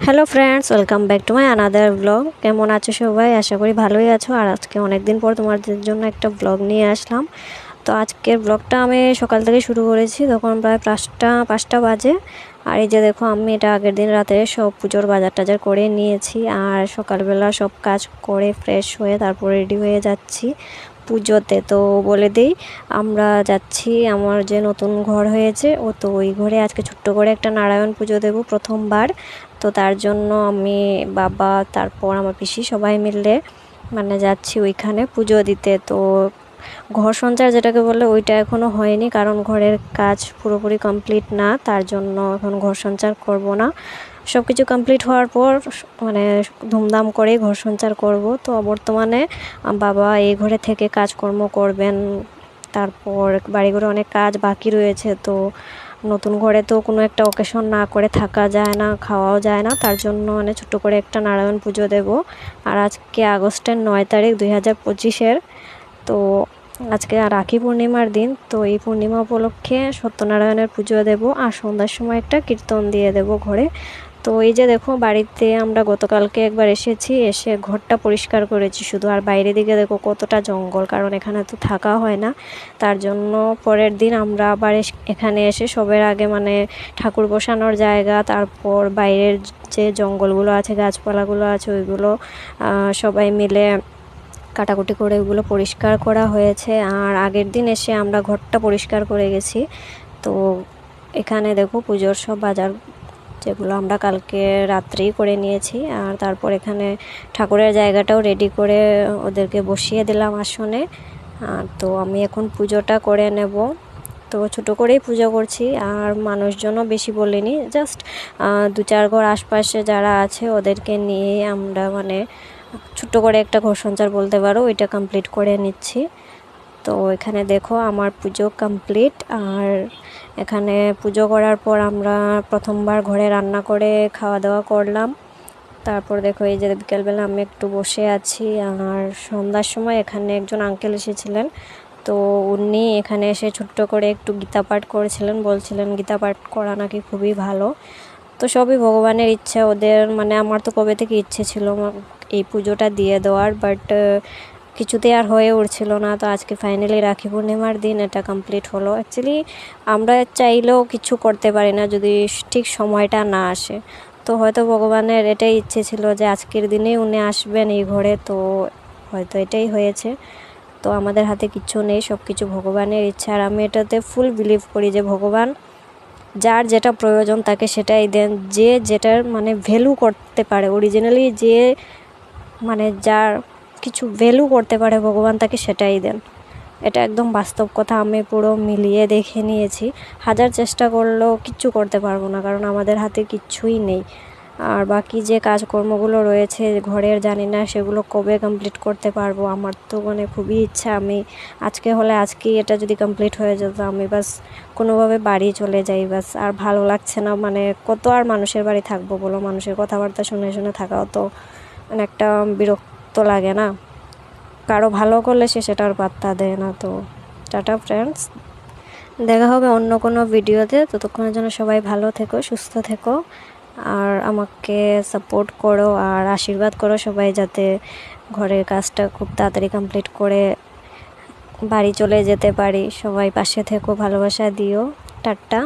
Hello friends, welcome back to my another blog. কেমন আছো সবাই? আশা করি ভালোই আছো। আর আজকে অনেক দিন পর তোমাদের জন্য একটা ব্লগ নিয়ে আসলাম। তো আজকের ব্লগটা আমি সকাল থেকে শুরু করেছি, তখন প্রায় পাঁচটা বাজে। আর এই যে দেখো, আমি এটা আগের দিন রাতে সব পুজোর বাজার টাজার করে নিয়েছি। আর সকালবেলা সব কাজ করে ফ্রেশ হয়ে তারপরে রেডি হয়ে যাচ্ছি পুজোতে। তো বলে দিই, আমরা যাচ্ছি আমার যে নতুন ঘর হয়েছে তো ওই ঘরে আজকে ছোট্ট করে একটা নারায়ণ পুজো দেব প্রথমবার। তো তার জন্য আমি, বাবা, তারপর আমার পিসি সবাই মিলে যাচ্ছি ওইখানে পুজো দিতে। তো ঘর সঞ্চার যেটাকে বলে ওইটা এখনও হয়নি, কারণ ঘরের কাজ পুরোপুরি কমপ্লিট না, তার জন্য এখন ঘর সঞ্চার করব না। সব কিছু কমপ্লিট হওয়ার পর ধুমধাম করেই ঘর সঞ্চার করব। তো বর্তমানে বাবা এই ঘরে থেকে কাজকর্ম করবেন। তারপর বাড়িঘরে অনেক কাজ বাকি রয়েছে। তো নতুন ঘরে তো কোনো একটা অকেশন না করে থাকা যায় না, খাওয়াও যায় না, তার জন্য ছোট্ট করে একটা নারায়ণ পুজো দেব। আর আজকে আগস্টের 9 তারিখ 2025-এর। তো আজকে রাখি পূর্ণিমার দিন। তো এই পূর্ণিমা উপলক্ষে সত্যনারায়ণের পুজো দেব, আর সন্ধ্যার সময় একটা কীর্তন দিয়ে দেব ঘরে। তো এই যে দেখো, বাড়িতে আমরা গতকালকে একবার এসে ঘরটা পরিষ্কার করেছি শুধু। আর বাইরে দিকে দেখো কতটা জঙ্গল, কারণ এখানে তো থাকা হয় না। তার জন্য পরের দিন আমরা আবার এখানে এসে সবের আগে ঠাকুর বসানোর জায়গা, তারপর বাইরের যে জঙ্গলগুলো আছে, গাছপালাগুলো আছে, ওইগুলো সবাই মিলে কাটাকুটি করে ওগুলো পরিষ্কার করা হয়েছে। আর আগের দিন এসে আমরা ঘরটা পরিষ্কার করে গেছি। তো এখানে দেখো পুজোর সব বাজার যেগুলো আমরা কালকে রাত্রেই করে নিয়েছি। আর তারপর এখানে ঠাকুরের জায়গাটাও রেডি করে ওদেরকে বসিয়ে দিলাম আসনে। তো আমি এখন পুজোটা করে নেব। তো ছোটো করেই পুজো করছি, আর মানুষজনও বেশি বলিনি, জাস্ট 2-4 ঘর আশপাশে যারা আছে ওদেরকে নিয়ে আমরা ছোট্ট করে একটা ঘর সঞ্চার বলতে পারো, ওইটা কমপ্লিট করে নিচ্ছি। তো এখানে দেখো আমার পুজো কমপ্লিট। আর এখানে পুজো করার পর আমরা প্রথমবার ঘরে রান্না করে খাওয়া দাওয়া করলাম। তারপর দেখো এই যে বিকেলবেলা আমি একটু বসে আছি। আর সন্ধ্যার সময় এখানে একজন আঙ্কেল এসেছিলেন। তো উনি এখানে এসে ছোট্ট করে একটু গীতা পাঠ করেছিলেন, বলছিলেন গীতা পাঠ করা নাকি খুবই ভালো। তো সবই ভগবানের ইচ্ছা ওদের, আমার তো কবে থেকে ইচ্ছে ছিল এই পুজোটা দিয়ে দেওয়ার, বাট কিছুতে আর হয়ে উঠছিল না। তো আজকে ফাইনালি রাখি পূর্ণিমার দিন এটা কমপ্লিট হলো। অ্যাকচুয়ালি আমরা চাইলেও কিছু করতে পারি না যদি ঠিক সময়টা না আসে। তো হয়তো ভগবানের এটাই ইচ্ছে ছিল যে আজকের দিনেই উনি আসবেন এই ঘরে, তো হয়তো এটাই হয়েছে। তো আমাদের হাতে কিচ্ছু নেই, সব কিছু ভগবানের ইচ্ছা। আর আমি এটাতে ফুল বিলিভ করি যে ভগবান যার যেটা প্রয়োজন তাকে সেটাই দেন। যে যেটার ভ্যালু করতে পারে, অরিজিনালি যে যার কিছু ভ্যালু করতে পারে ভগবান তাকে সেটাই দেন। এটা একদম বাস্তব কথা, আমি পুরো মিলিয়ে দেখে নিয়েছি। হাজার চেষ্টা করলেও কিচ্ছু করতে পারবো না, কারণ আমাদের হাতে কিচ্ছুই নেই। আর বাকি যে কাজকর্মগুলো রয়েছে ঘরের, জানি না সেগুলো কবে কমপ্লিট করতে পারবো। আমার তো খুবই ইচ্ছা আমি আজকে হলে আজকেই এটা যদি কমপ্লিট হয়ে যেত, আমি বাস কোনোভাবে বাড়ি চলে যাই বাস। আর ভালো লাগছে না, কত আর মানুষের বাড়ি থাকবো বলো, মানুষের কথাবার্তা শুনে শুনে থাকাও তো একটা বিরক্ত লাগে না। কারো ভালো করলে সে সেটার পাত্তা দেয় না। তো টাটা ফ্রেন্ডস, দেখা হবে অন্য কোনো ভিডিওতে। ততক্ষণের জন্য সবাই ভালো থেকো, সুস্থ থেকো, আর আমাকে সাপোর্ট করো আর আশীর্বাদ করো সবাই, যাতে ঘরের কাজটা খুব তাড়াতাড়ি কমপ্লিট করে বাড়ি চলে যেতে পারি। সবাই পাশে থেকো, ভালোবাসা দিও। টাটা।